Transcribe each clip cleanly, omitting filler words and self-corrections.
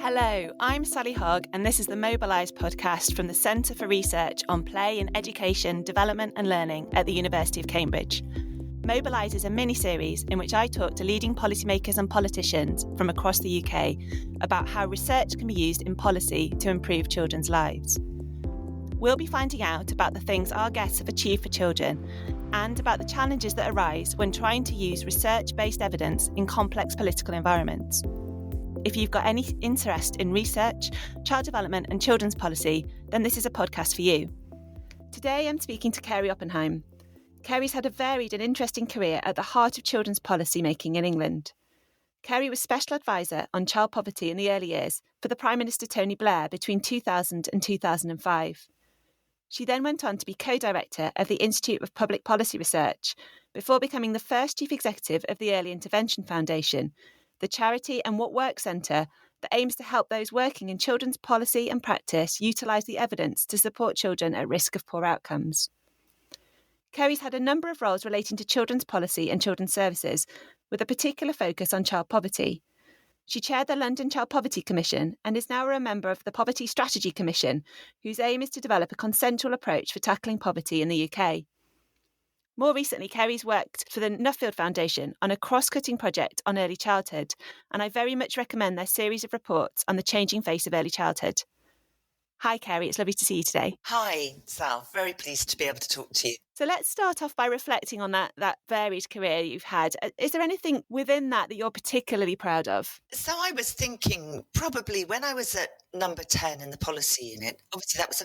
Hello, I'm Sally Hogg, and this is the Mobilise podcast from the Centre for Research on Play in Education, Development and Learning at the University of Cambridge. Mobilise is a mini-series in which I talk to leading policymakers and politicians from across the UK about how research can be used in policy to improve children's lives. We'll be finding out about the things our guests have achieved for children and about the challenges that arise when trying to use research-based evidence in complex political environments. If you've got any interest in research, child development and children's policy, then this is a podcast for you. Today I'm speaking to Carey Oppenheim. Carey's had a varied and interesting career at the heart of children's policy making in England. Carey was Special Advisor on child poverty in the early years for the Prime Minister Tony Blair between 2000 and 2005. She then went on to be co-director of the Institute of Public Policy Research before becoming the first Chief Executive of the Early Intervention Foundation, the charity and What Works Centre that aims to help those working in children's policy and practice utilise the evidence to support children at risk of poor outcomes. Carey's had a number of roles relating to children's policy and children's services, with a particular focus on child poverty. She chaired the London Child Poverty Commission and is now a member of the Poverty Strategy Commission, whose aim is to develop a consensual approach for tackling poverty in the UK. More recently, Carey's worked for the Nuffield Foundation on a cross-cutting project on early childhood, and I very much recommend their series of reports on the changing face of early childhood. Hi, Carey. It's lovely to see you today. Hi, Sal. Very pleased to be able to talk to you. So let's start off by reflecting on that varied career you've had. Is there anything within that you're particularly proud of? So I was thinking probably when I was at number 10 in the policy unit, obviously that was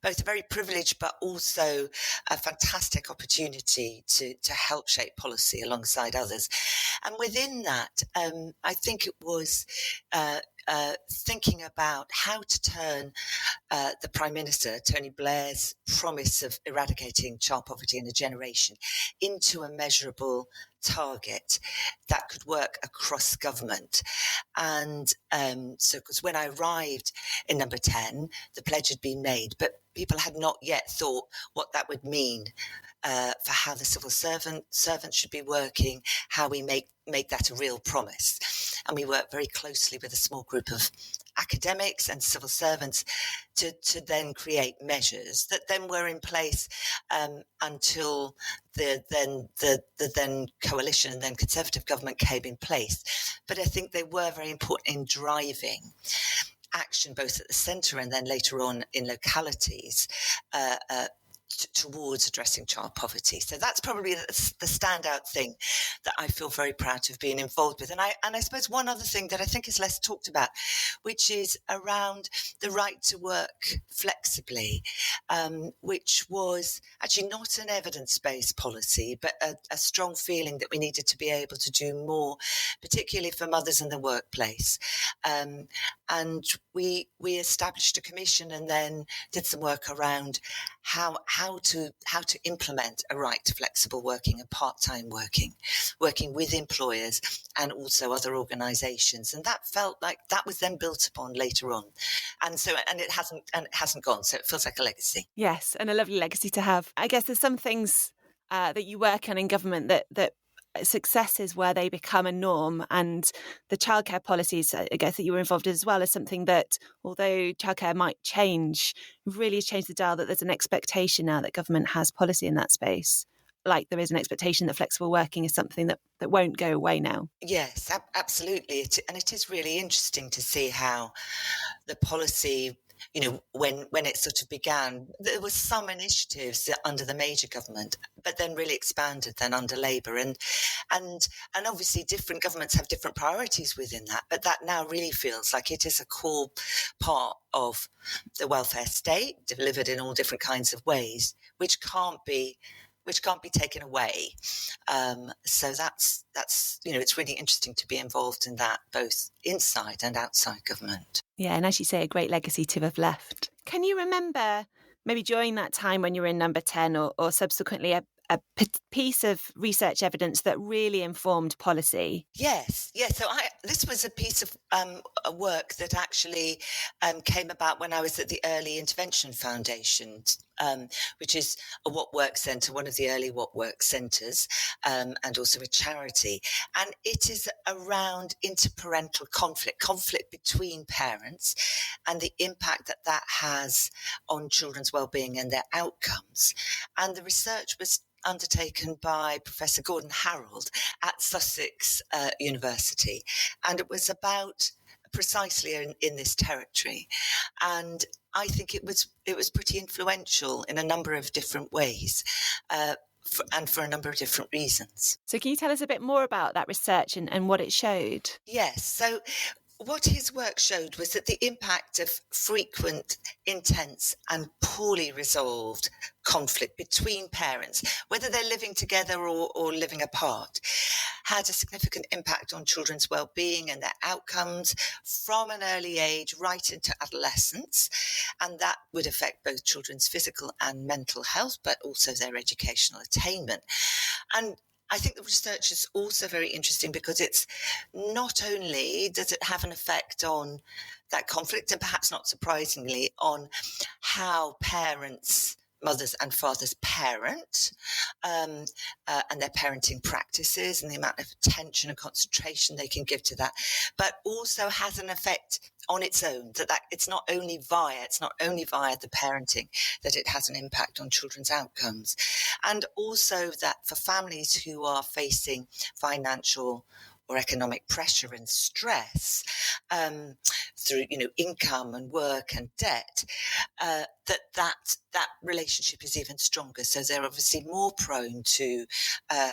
both a very privileged but also a fantastic opportunity to help shape policy alongside others. And within that, I think it was thinking about how to turn the Prime Minister, Tony Blair's promise of eradicating child poverty in a generation into a measurable target that could work across government. And so, because when I arrived in number 10, the pledge had been made, but people had not yet thought what that would mean for how the civil servant should be working, how we make that a real promise. And we worked very closely with a small group of academics and civil servants to then create measures that then were in place until the then coalition and then Conservative government came in place. But I think they were very important in driving action both at the centre and then later on in localities towards addressing child poverty. So that's probably the standout thing that I feel very proud to have been involved with. And I suppose one other thing that I think is less talked about, which is around the right to work flexibly, which was actually not an evidence-based policy, but a strong feeling that we needed to be able to do more, particularly for mothers in the workplace. And we established a commission and then did some work around how to implement a right to flexible working and part-time working with employers and also other organisations, and that felt like that was then built upon later on, and it hasn't gone, so it feels like a legacy. Yes, and a lovely legacy to have. I guess there's some things that you work on in government that successes where they become a norm, and the childcare policies, I guess, that you were involved in as well, is something that, although childcare might change, really has changed the dial, that there's an expectation now that government has policy in that space. Like there is an expectation that flexible working is something that won't go away now. Yes, absolutely. And it is really interesting to see how the policy, when it sort of began, there was some initiatives under the major government, but then really expanded then under Labour. And obviously different governments have different priorities within that, but that now really feels like it is a core part of the welfare state, delivered in all different kinds of ways, which can't be taken away. So that's it's really interesting to be involved in that, both inside and outside government. Yeah, and as you say, a great legacy to have left. Can you remember maybe during that time when you were in number 10 or subsequently a piece of research evidence that really informed policy? Yes. So this was a piece of work that actually came about when I was at the Early Intervention Foundation which is a What Works centre, one of the early What Works centres, and also a charity. And it is around interparental conflict between parents, and the impact that that has on children's well-being and their outcomes. And the research was undertaken by Professor Gordon Harold at Sussex University, and it was about precisely in this territory. And I think it was pretty influential in a number of different ways, and for a number of different reasons. So can you tell us a bit more about that research and what it showed? Yes. So what his work showed was that the impact of frequent, intense and poorly resolved conflict between parents, whether they're living together or living apart, had a significant impact on children's well-being and their outcomes from an early age right into adolescence. And that would affect both children's physical and mental health, but also their educational attainment. And I think the research is also very interesting because it's not only does it have an effect on that conflict, and perhaps not surprisingly, on how parents, mothers and fathers parent, and their parenting practices and the amount of attention and concentration they can give to that, but also has an effect on its own, that it's not only via the parenting that it has an impact on children's outcomes. And also that for families who are facing financial or economic pressure and stress through income and work and debt, that relationship is even stronger. So they're obviously more prone to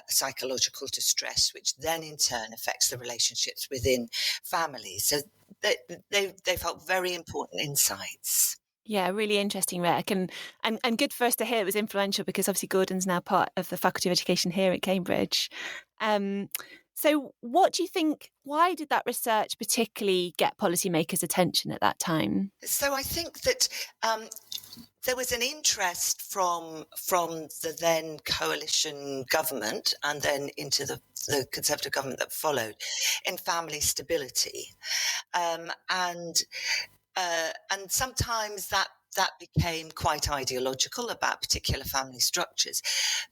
psychological distress, which then in turn affects the relationships within families. So they felt very important insights. Yeah, really interesting work and good for us to hear it was influential because obviously Gordon's now part of the Faculty of Education here at Cambridge. So what do you think, why did that research particularly get policymakers' attention at that time? So I think that there was an interest from the then coalition government and then into the Conservative government that followed in family stability. And sometimes that became quite ideological about particular family structures.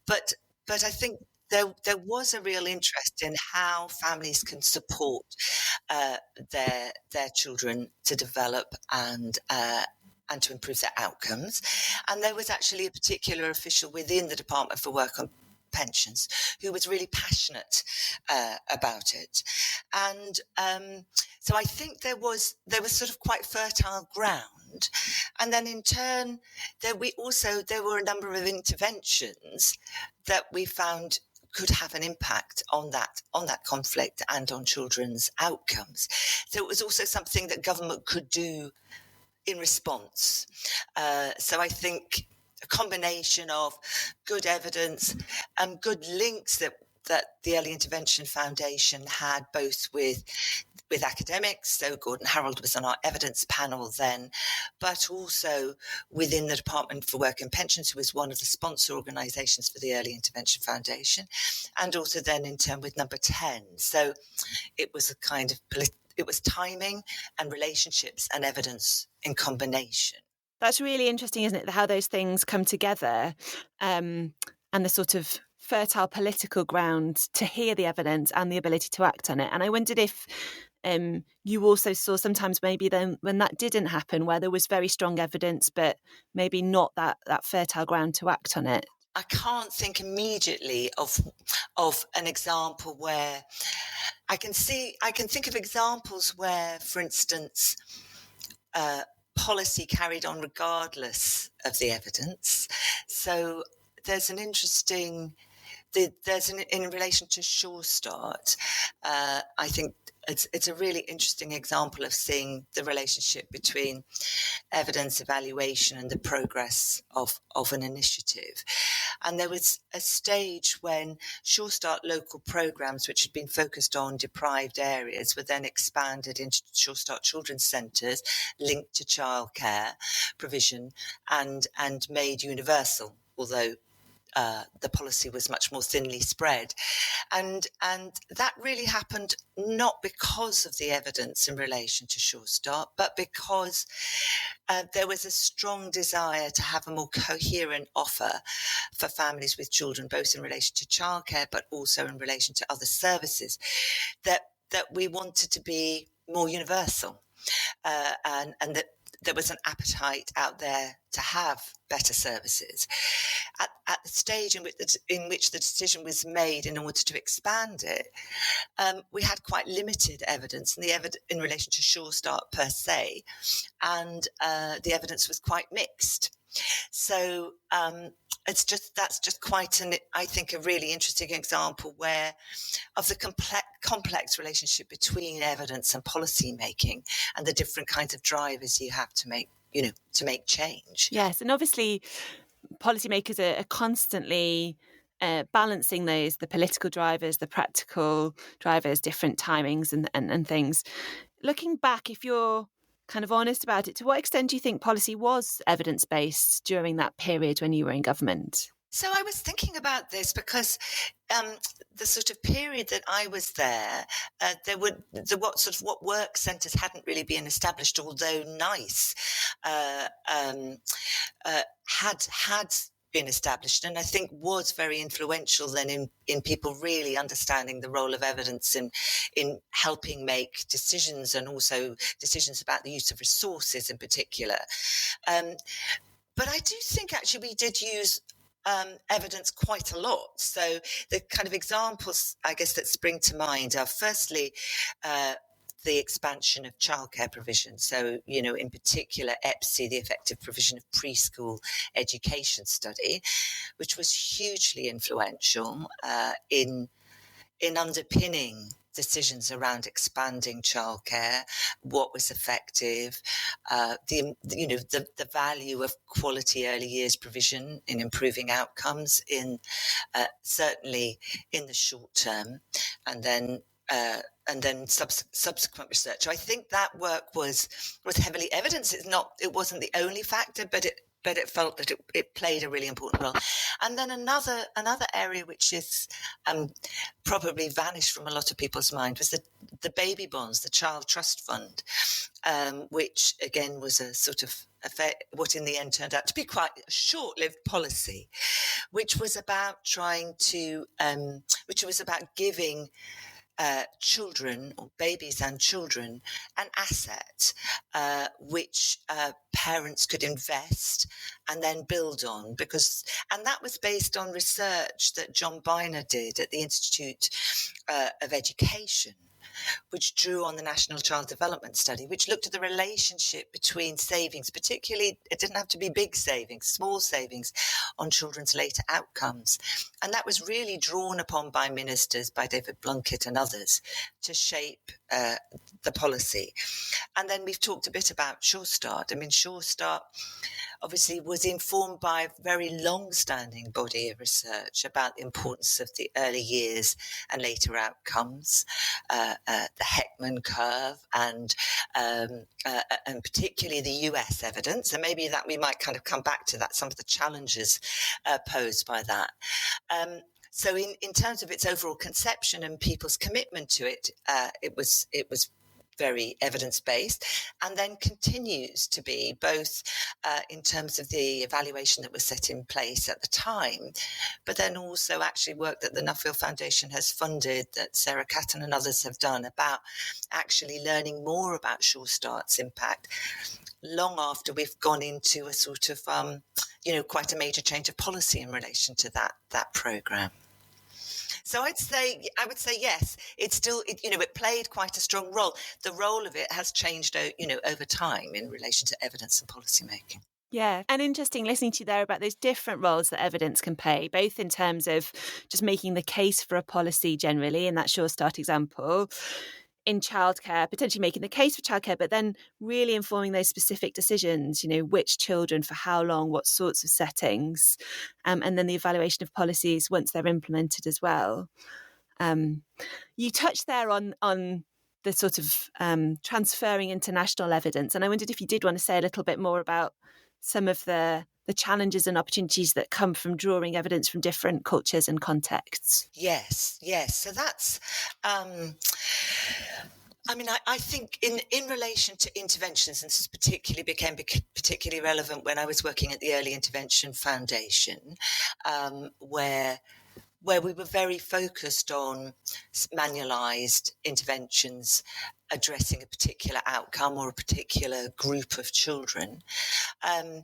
But I think there was a real interest in how families can support their children to develop and to improve their outcomes. And there was actually a particular official within the Department for Work and Pensions who was really passionate about it. And so I think there was sort of quite fertile ground. And then in turn, there were a number of interventions that we found could have an impact on that conflict and on children's outcomes. So it was also something that government could do in response. So I think a combination of good evidence and good links that the Early Intervention Foundation had both with academics, so Gordon Harold was on our evidence panel then, but also within the Department for Work and Pensions, who was one of the sponsor organisations for the Early Intervention Foundation, and also then in turn with Number 10. So it was a kind of it was timing and relationships and evidence in combination. That's really interesting, isn't it? How those things come together, and the sort of fertile political ground to hear the evidence and the ability to act on it. And I wondered if you also saw sometimes maybe then when that didn't happen, where there was very strong evidence, but maybe not that fertile ground to act on it. I can't think immediately of an example where I can think of examples where, for instance, policy carried on regardless of the evidence. So there's an interesting, in relation to Sure Start, I think it's a really interesting example of seeing the relationship between evidence evaluation and the progress of an initiative. And there was a stage when Sure Start local programmes, which had been focused on deprived areas, were then expanded into Sure Start children's centres linked to childcare provision and made universal, although the policy was much more thinly spread. And that really happened not because of the evidence in relation to Sure Start, but because there was a strong desire to have a more coherent offer for families with children, both in relation to childcare, but also in relation to other services, that we wanted to be more universal, and that there was an appetite out there to have better services. At the stage in which the decision was made in order to expand it, we had quite limited evidence, in relation to Sure Start per se, and the evidence was quite mixed. So that's just quite I think a really interesting example of the complex relationship between evidence and policy making, and the different kinds of drivers you have to make change. Yes, and obviously policymakers are constantly balancing the political drivers, the practical drivers, different timings and things. Looking back, if you're kind of honest about it, to what extent do you think policy was evidence-based during that period when you were in government? So I was thinking about this because the sort of period that I was there, what work centres hadn't really been established, although NICE had been established, and I think was very influential then in people really understanding the role of evidence in helping make decisions, and also decisions about the use of resources in particular. But I do think actually we did use evidence quite a lot. So the kind of examples, I guess, that spring to mind are firstly the expansion of childcare provision. So, in particular, EPSI, the Effective Provision of Preschool Education Study, which was hugely influential in underpinning decisions around expanding childcare, what was effective, the value of quality early years provision in improving outcomes certainly in the short term, and then subsequent research. So I think that work was heavily evidence. It wasn't the only factor, but it felt that it played a really important role. And then another area which is probably vanished from a lot of people's mind was the baby bonds, the Child Trust Fund, which again was a sort of what in the end turned out to be quite a short-lived policy, which was about giving children, or babies and children, an asset which parents could invest and then build on, and that was based on research that John Biner did at the Institute of Education, which drew on the National Child Development Study, which looked at the relationship between savings, particularly, it didn't have to be big savings, small savings, on children's later outcomes. And that was really drawn upon by ministers, by David Blunkett and others, to shape the policy. And then we've talked a bit about Sure Start. I mean, Sure Start obviously was informed by a very long-standing body of research about the importance of the early years and later outcomes, the Heckman curve, and particularly the US evidence. And maybe that we might kind of come back to that, some of the challenges posed by that. So in terms of its overall conception and people's commitment to it, it was very evidence-based, and then continues to be, both in terms of the evaluation that was set in place at the time, but then also actually work that the Nuffield Foundation has funded, that Sarah Catton and others have done, about actually learning more about Sure Start's impact long after we've gone into a sort of, quite a major change of policy in relation to that programme. So I would say yes. It played quite a strong role. The role of it has changed, over time in relation to evidence and policy making. Yeah, and interesting listening to you there about those different roles that evidence can play, both in terms of just making the case for a policy generally, in that Sure Start example, in childcare, potentially making the case for childcare, but then really informing those specific decisions, which children, for how long, what sorts of settings, and then the evaluation of policies once they're implemented as well. You touched there on the sort of transferring international evidence, and I wondered if you did want to say a little bit more about some of the the challenges and opportunities that come from drawing evidence from different cultures and contexts. Yes. So that's, I think in relation to interventions, and this became particularly relevant when I was working at the Early Intervention Foundation, where we were very focused on manualised interventions addressing a particular outcome or a particular group of children. And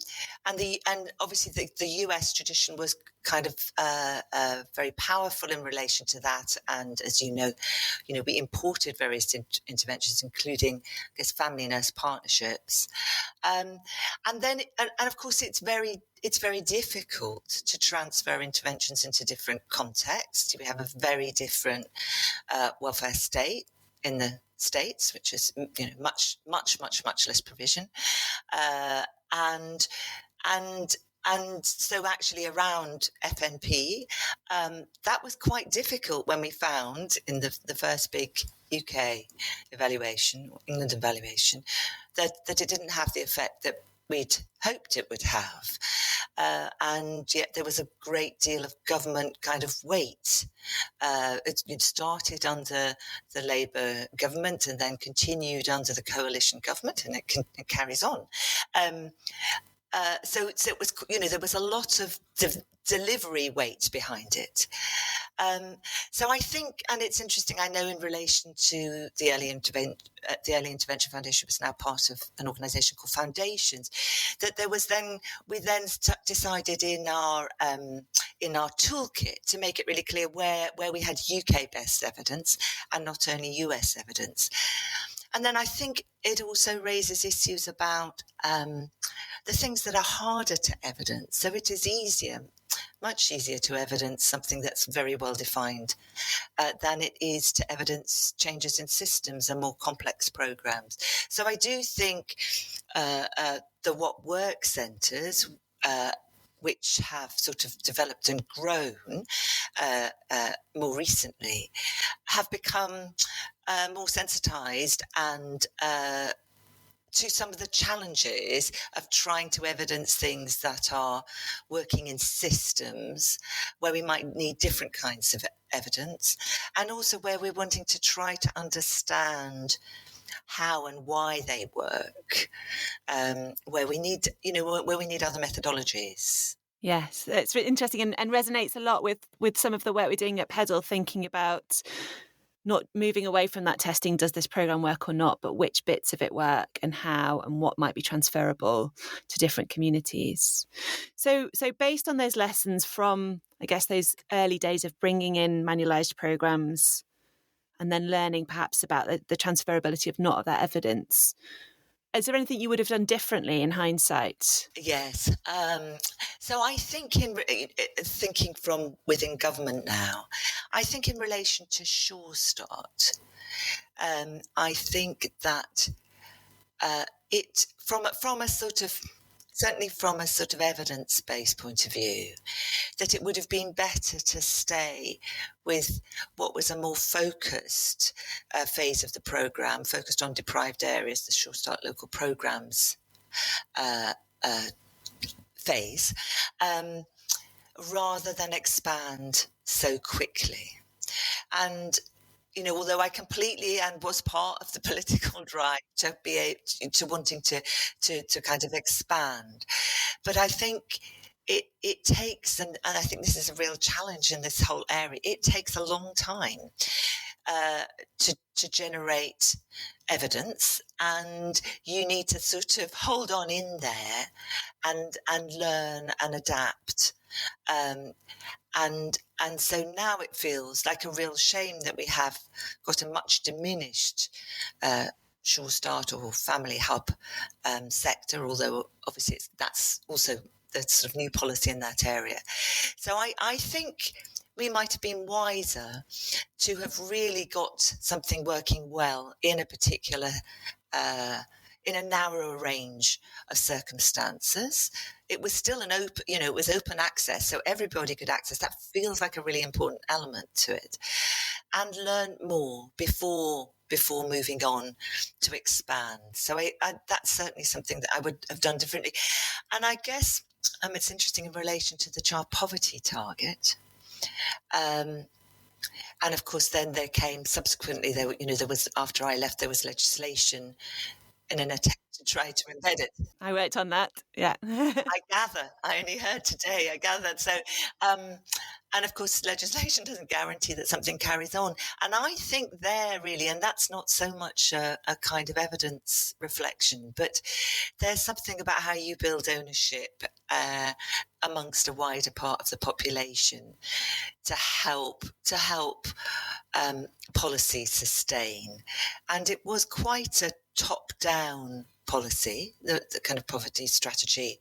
obviously the US tradition was kind of very powerful in relation to that. And as you know, we imported various interventions, including, I guess, family nurse partnerships. And of course, it's very difficult to transfer interventions into different contexts. We have a very different welfare state in the States, which is much less provision, and so actually around FNP, that was quite difficult when we found in the first big UK evaluation, England evaluation, that it didn't have the effect that we'd hoped it would have. And yet there was a great deal of government kind of weight. It started under the Labour government and then continued under the coalition government, and it carries on. So it was, there was a lot of delivery weight behind it. So I think, and it's interesting, I know in relation to the Early Intervention Foundation was now part of an organisation called Foundations, that we then decided in our toolkit to make it really clear where we had UK best evidence and not only US evidence. And then I think it also raises issues about the things that are harder to evidence. So it is much easier to evidence something that's very well defined than it is to evidence changes in systems and more complex programs. So I do think the What Works centres, which have sort of developed and grown more recently, have become more sensitised and to some of the challenges of trying to evidence things that are working in systems where we might need different kinds of evidence, and also where we're wanting to try to understand how and why they work, where we need other methodologies. Yes, it's really interesting and resonates a lot with some of the work we're doing at Pedal, thinking about not moving away from that testing, does this program work or not, but which bits of it work and how and what might be transferable to different communities. So based on those lessons from, I guess, those early days of bringing in manualised programs and then learning perhaps about the transferability of not of that evidence, is there anything you would have done differently in hindsight? Yes. So I think thinking from within government now, I think in relation to Sure Start, I think that it from a sort of, certainly from a sort of evidence-based point of view, that it would have been better to stay with what was a more focused phase of the programme, focused on deprived areas, the Sure Start local programmes phase, rather than expand so quickly. And although I completely and was part of the political drive to wanting to kind of expand, but I think it takes, and I think this is a real challenge in this whole area, it takes a long time to generate evidence, and you need to sort of hold on in there and learn and adapt. And so now it feels like a real shame that we have got a much diminished Sure Start or family hub sector, although obviously that's also the sort of new policy in that area. So I think we might have been wiser to have really got something working well in a particular in a narrower range of circumstances. It was still it was open access, so everybody could access. That feels like a really important element to it. And learn more before moving on to expand. So that's certainly something that I would have done differently. And I guess It's interesting in relation to the child poverty target. Um, and of course, then there came subsequently, there was, after I left, there was legislation in an attempt to try to embed it. I worked on that. Yeah. I gather. I only heard today. I gather. So, and of course, legislation doesn't guarantee that something carries on. And I think there really, and that's not so much a kind of evidence reflection, but there's something about how you build ownership amongst a wider part of the population to help policy sustain. And it was quite a top-down policy, the kind of poverty strategy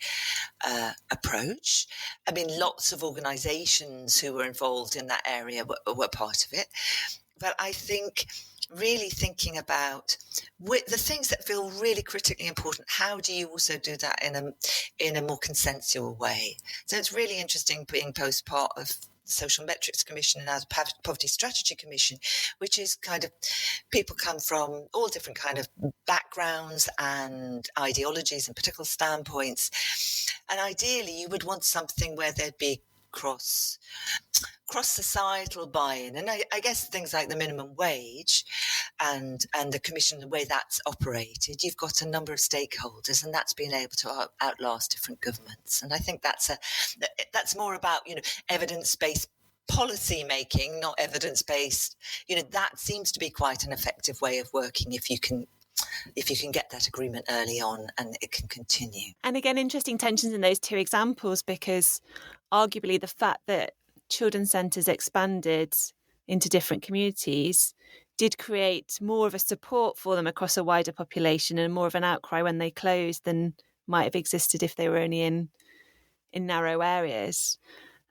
approach. I mean, lots of organisations who were involved in that area were part of it. But I think really thinking about the things that feel really critically important, how do you also do that in a more consensual way? So it's really interesting being both part of Social Metrics Commission and as Poverty Strategy Commission, which is kind of people come from all different kind of backgrounds and ideologies and political standpoints. And ideally, you would want something where there'd be cross societal buy-in, and I guess things like the minimum wage and the commission, the way that's operated, you've got a number of stakeholders, and that's been able to outlast different governments. And I think that's more about evidence-based policy making, not evidence-based. That seems to be quite an effective way of working if you can get that agreement early on and it can continue. And again, interesting tensions in those two examples, because arguably the fact that children's centres expanded into different communities did create more of a support for them across a wider population and more of an outcry when they closed than might have existed if they were only in narrow areas.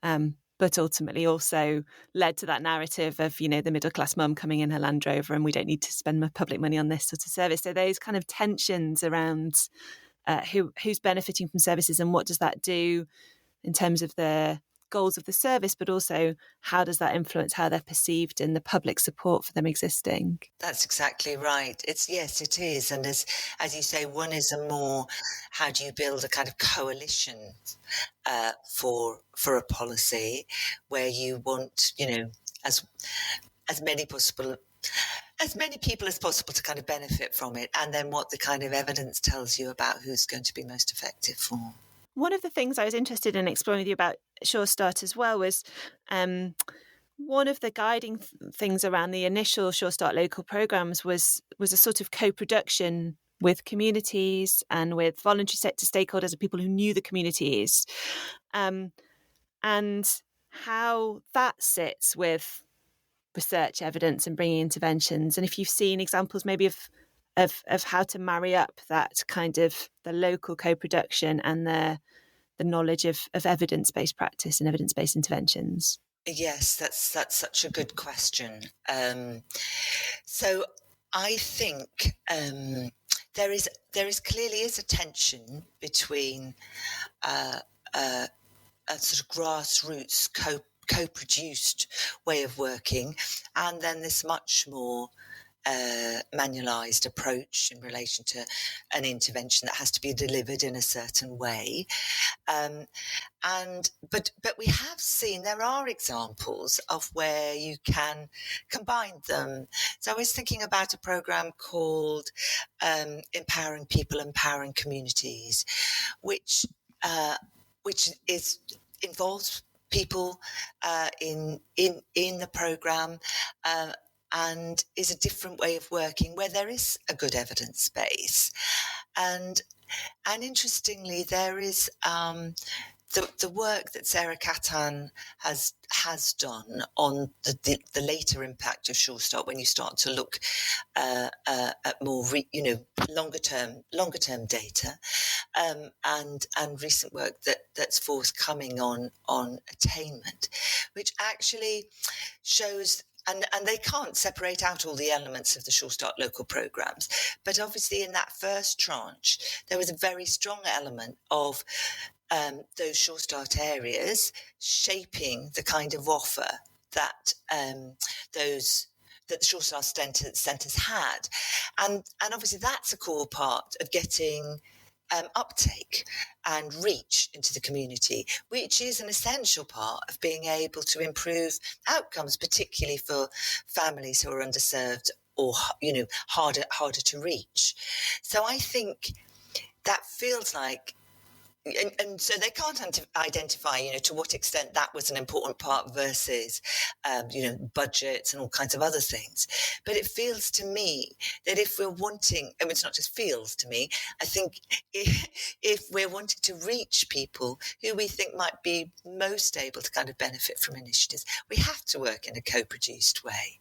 But ultimately also led to that narrative of, the middle class mum coming in her Land Rover and we don't need to spend public money on this sort of service. So those kind of tensions around who's benefiting from services and what does that do in terms of the goals of the service, but also how does that influence how they're perceived and the public support for them existing? That's exactly right. Yes, it is. And as you say, one is how do you build a kind of coalition for a policy where you want, as many people as possible to kind of benefit from it, and then what the kind of evidence tells you about who's going to be most effective for. One of the things I was interested in exploring with you about Sure Start as well was one of the guiding things around the initial Sure Start local programmes was a sort of co-production with communities and with voluntary sector stakeholders and people who knew the communities, and how that sits with research evidence and bringing interventions. And if you've seen examples maybe of how to marry up that kind of the local co-production and the knowledge of evidence-based practice and evidence-based interventions. Yes, that's such a good question. So I think there is clearly a tension between a sort of grassroots co-produced way of working and then this much more manualised approach in relation to an intervention that has to be delivered in a certain way. But we have seen there are examples of where you can combine them. So I was thinking about a programme called Empowering People, Empowering Communities, which involves people in the programme, and is a different way of working where there is a good evidence base. And interestingly, there is the work that Sarah Catan has done on the later impact of Sure Start, when you start to look at more longer term data, and recent work that's forthcoming on attainment, which actually shows. And they can't separate out all the elements of the Sure Start local programmes. But obviously in that first tranche, there was a very strong element of those Sure Start areas shaping the kind of offer that that the Sure Start centres had. And obviously that's a core part of getting uptake and reach into the community, which is an essential part of being able to improve outcomes, particularly for families who are underserved or harder to reach. So I think that feels like, and so they can't identify, to what extent that was an important part versus, budgets and all kinds of other things. But it feels to me that if we're wanting, I mean, it's not just feels to me, I think if we're wanting to reach people who we think might be most able to kind of benefit from initiatives, we have to work in a co-produced way.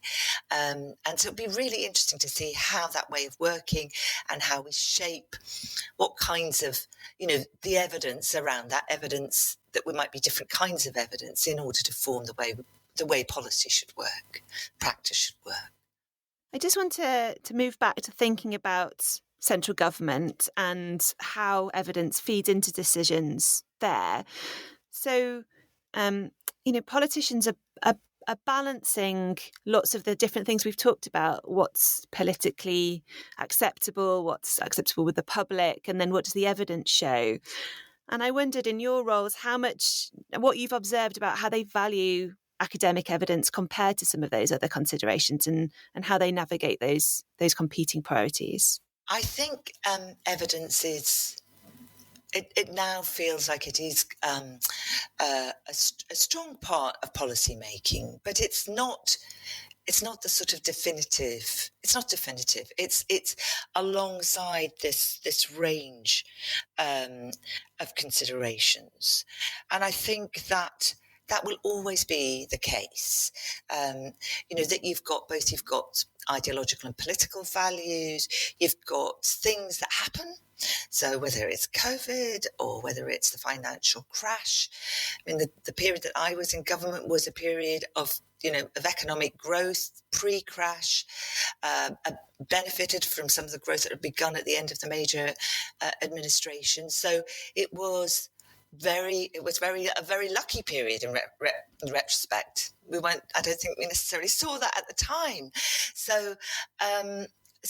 And so it'd be really interesting to see how that way of working and how we shape what kinds of, the evidence around that evidence, that we might be different kinds of evidence in order to form the way policy should work, practice should work. I just want to move back to thinking about central government and how evidence feeds into decisions there. So, politicians are balancing lots of the different things we've talked about. What's politically acceptable, what's acceptable with the public, and then what does the evidence show? And I wondered, in your roles, what you've observed about how they value academic evidence compared to some of those other considerations, and how they navigate those competing priorities. I think evidence is, it now feels like it is a strong part of policy making, but it's not the sort of definitive. It's not definitive. It's alongside this range of considerations, and I think that will always be the case. That you've got ideological and political values. You've got things that happen. So whether it's COVID or whether it's the financial crash, I mean, the period that I was in government was a period of economic growth pre-crash, benefited from some of the growth that had begun at the end of the major administration. So it was a very lucky period in retrospect. I don't think we necessarily saw that at the time. So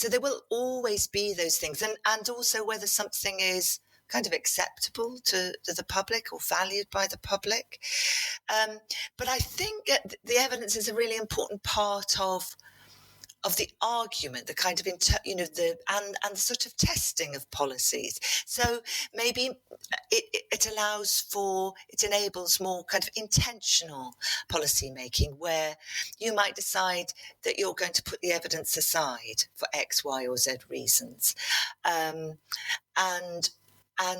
there will always be those things, and also whether something is kind of acceptable to the public or valued by the public. But I think the evidence is a really important part of the argument, the kind of and the sort of testing of policies. So maybe it enables more kind of intentional policy making, where you might decide that you're going to put the evidence aside for X, Y, or Z reasons, and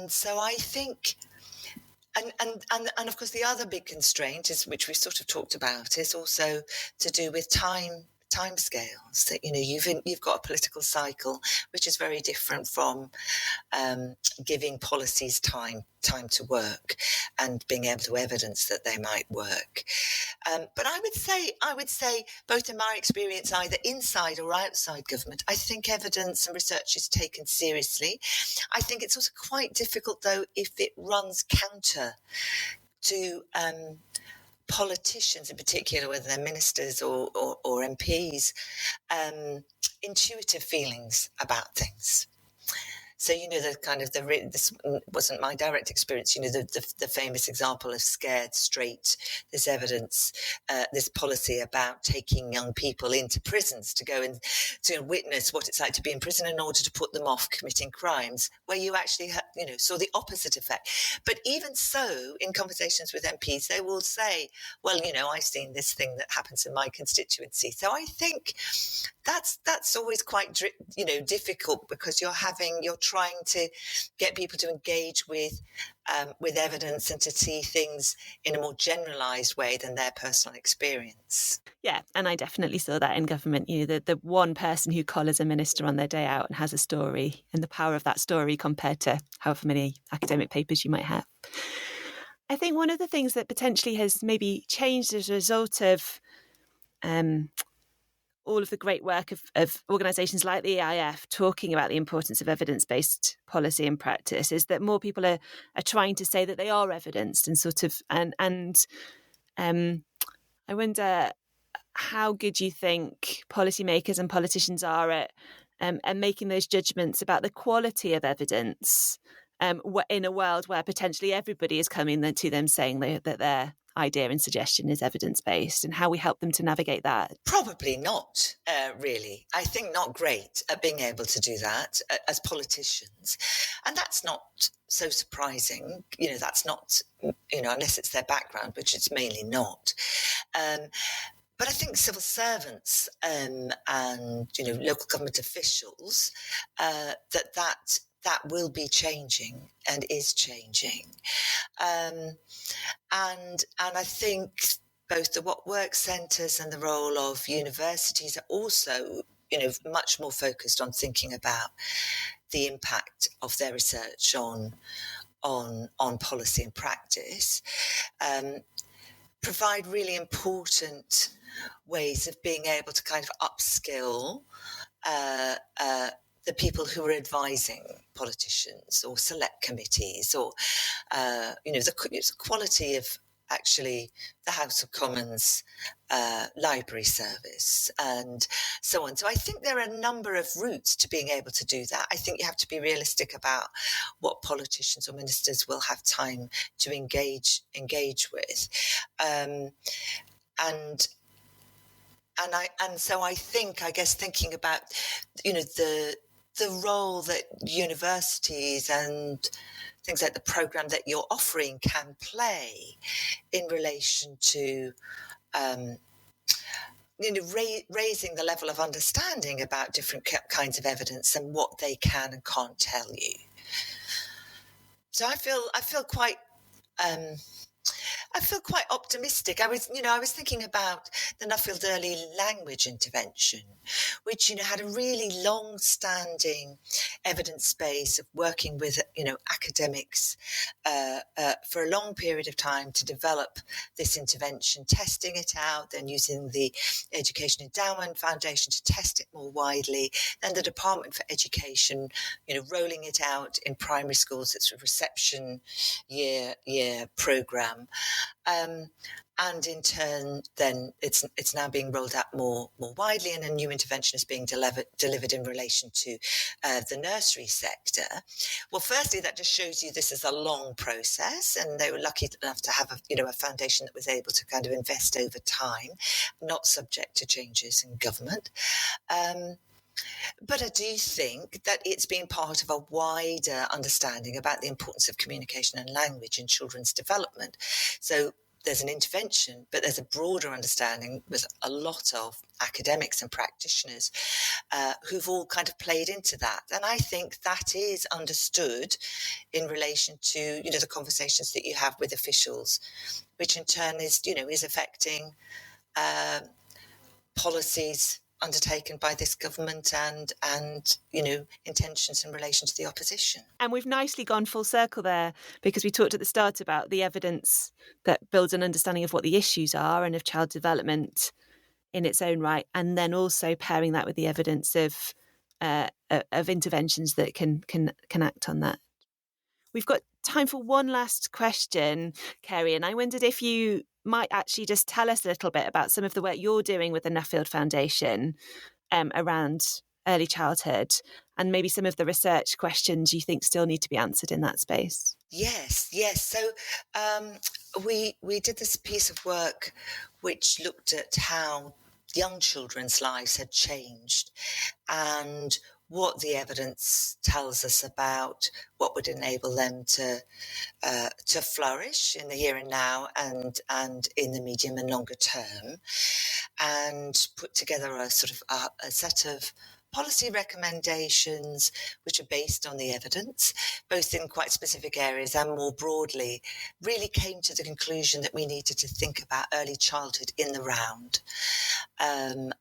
so I think. And of course, the other big constraint is, which we sort of talked about, is also to do with timescales. That you've got a political cycle which is very different from giving policies time to work and being able to evidence that they might work. But I would say both in my experience, either inside or outside government, I think evidence and research is taken seriously. I think it's also quite difficult, though, if it runs counter to politicians in particular, whether they're ministers or MPs, intuitive feelings about things. So, this wasn't my direct experience, the famous example of Scared Straight. There's evidence, this policy about taking young people into prisons to go and to witness what it's like to be in prison in order to put them off committing crimes, where you actually, saw the opposite effect. But even so, in conversations with MPs, they will say, well, I've seen this thing that happens in my constituency. So I think that's always quite, difficult, because you're trying to get people to engage with evidence and to see things in a more generalised way than their personal experience. Yeah, and I definitely saw that in government. The one person who collars a minister on their day out and has a story, and the power of that story compared to however many academic papers you might have. I think one of the things that potentially has maybe changed as a result of all of the great work of organisations like the EIF talking about the importance of evidence-based policy and practice is that more people are trying to say that they are evidenced, and sort of and I wonder how good you think policymakers and politicians are at making those judgments about the quality of evidence in a world where potentially everybody is coming to them saying that their idea and suggestion is evidence-based, and how we help them to navigate that? Probably not, really. I think not great at being able to do that as politicians. And that's not so surprising. That's not, unless it's their background, which it's mainly not. But I think civil servants and local government officials, that will be changing and is changing, and I think both the What Works centres and the role of universities are also much more focused on thinking about the impact of their research on policy and practice. Provide really important ways of being able to kind of upskill the people who are advising politicians or select committees, or the quality of actually the House of Commons library service and so on. So I think there are a number of routes to being able to do that. I think you have to be realistic about what politicians or ministers will have time to engage with, and so I guess thinking about the role that universities and things like the program that you're offering can play in relation to raising the level of understanding about different kinds of evidence and what they can and can't tell you. So I feel quite optimistic. I was thinking about the Nuffield Early Language Intervention, which had a really long-standing evidence base of working with academics for a long period of time to develop this intervention, testing it out, then using the Education Endowment Foundation to test it more widely, then the Department for Education, rolling it out in primary schools. It's a reception year program. And in turn, then it's now being rolled out more widely, and a new intervention is being delivered in relation to the nursery sector. Well, firstly, that just shows you this is a long process, and they were lucky enough to have a foundation that was able to kind of invest over time, not subject to changes in government. But I do think that it's been part of a wider understanding about the importance of communication and language in children's development. So there's an intervention, but there's a broader understanding with a lot of academics and practitioners who've all kind of played into that. And I think that is understood in relation to, the conversations that you have with officials, which in turn is affecting policies undertaken by this government and intentions in relation to the opposition. And we've nicely gone full circle there, because we talked at the start about the evidence that builds an understanding of what the issues are and of child development in its own right, and then also pairing that with the evidence of interventions that can act on that. We've got time for one last question, Carey, and I wondered if you might actually just tell us a little bit about some of the work you're doing with the Nuffield Foundation around early childhood, and maybe some of the research questions you think still need to be answered in that space. Yes. So we did this piece of work which looked at how young children's lives had changed and what the evidence tells us about what would enable them to flourish in the here and now and in the medium and longer term, and put together a sort of a set of policy recommendations which are based on the evidence, both in quite specific areas and more broadly, really came to the conclusion that we needed to think about early childhood in the round, and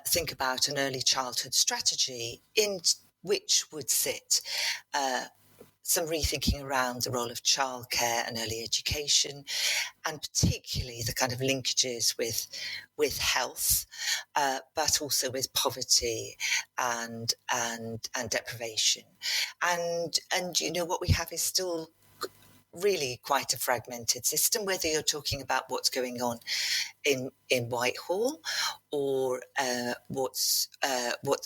think about an early childhood strategy in which would sit some rethinking around the role of childcare and early education, and particularly the kind of linkages with health, but also with poverty and deprivation. And what we have is still really quite a fragmented system, whether you're talking about what's going on in Whitehall or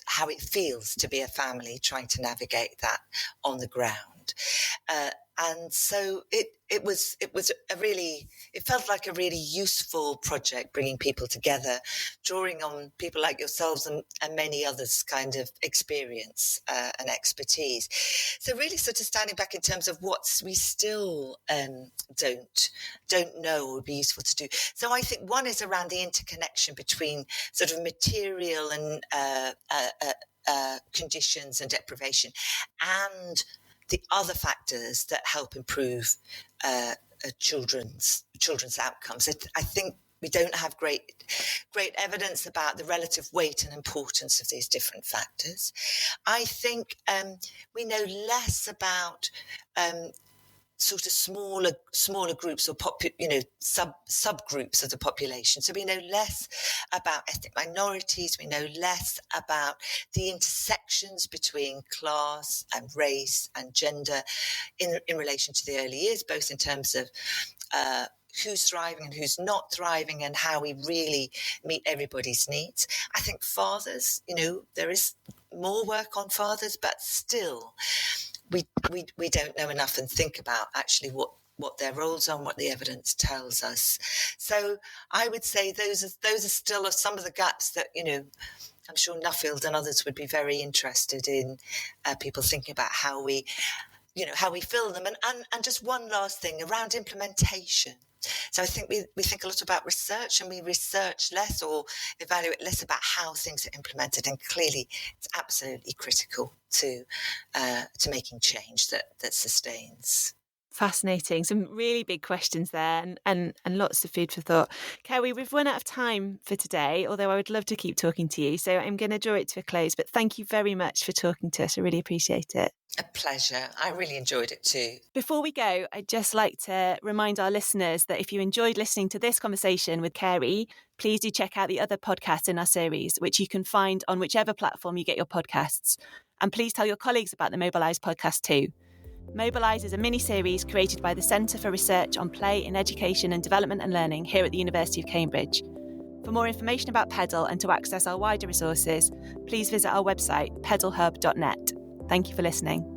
how it feels to be a family trying to navigate that on the ground. And so it felt like a really useful project, bringing people together, drawing on people like yourselves and many others' kind of experience and expertise. So really sort of standing back in terms of what we still don't know or would be useful to do. So I think one is around the interconnection between sort of material and conditions and deprivation and the other factors that help improve children's outcomes. I think we don't have great evidence about the relative weight and importance of these different factors. I think we know less about sort of smaller groups or subgroups of the population. So we know less about ethnic minorities. We know less about the intersections between class and race and gender in relation to the early years, both in terms of who's thriving and who's not thriving, and how we really meet everybody's needs. I think fathers, there is more work on fathers, but still we don't know enough and think about actually what their roles are and what the evidence tells us. So I would say those are still some of the gaps that, I'm sure Nuffield and others would be very interested in people thinking about how we fill them. And just one last thing around implementation. So I think we think a lot about research, and we research less or evaluate less about how things are implemented. And clearly, it's absolutely critical to making change that sustains. Fascinating. Some really big questions there and lots of food for thought. Carey, we've run out of time for today, although I would love to keep talking to you. So I'm going to draw it to a close. But thank you very much for talking to us. I really appreciate it. A pleasure. I really enjoyed it too. Before we go, I'd just like to remind our listeners that if you enjoyed listening to this conversation with Carey, please do check out the other podcasts in our series, which you can find on whichever platform you get your podcasts. And please tell your colleagues about the Mobilise podcast too. Mobilise is a mini-series created by the Centre for Research on Play in Education and Development and Learning here at the University of Cambridge. For more information about Pedal and to access our wider resources, please visit our website, pedalhub.net. Thank you for listening.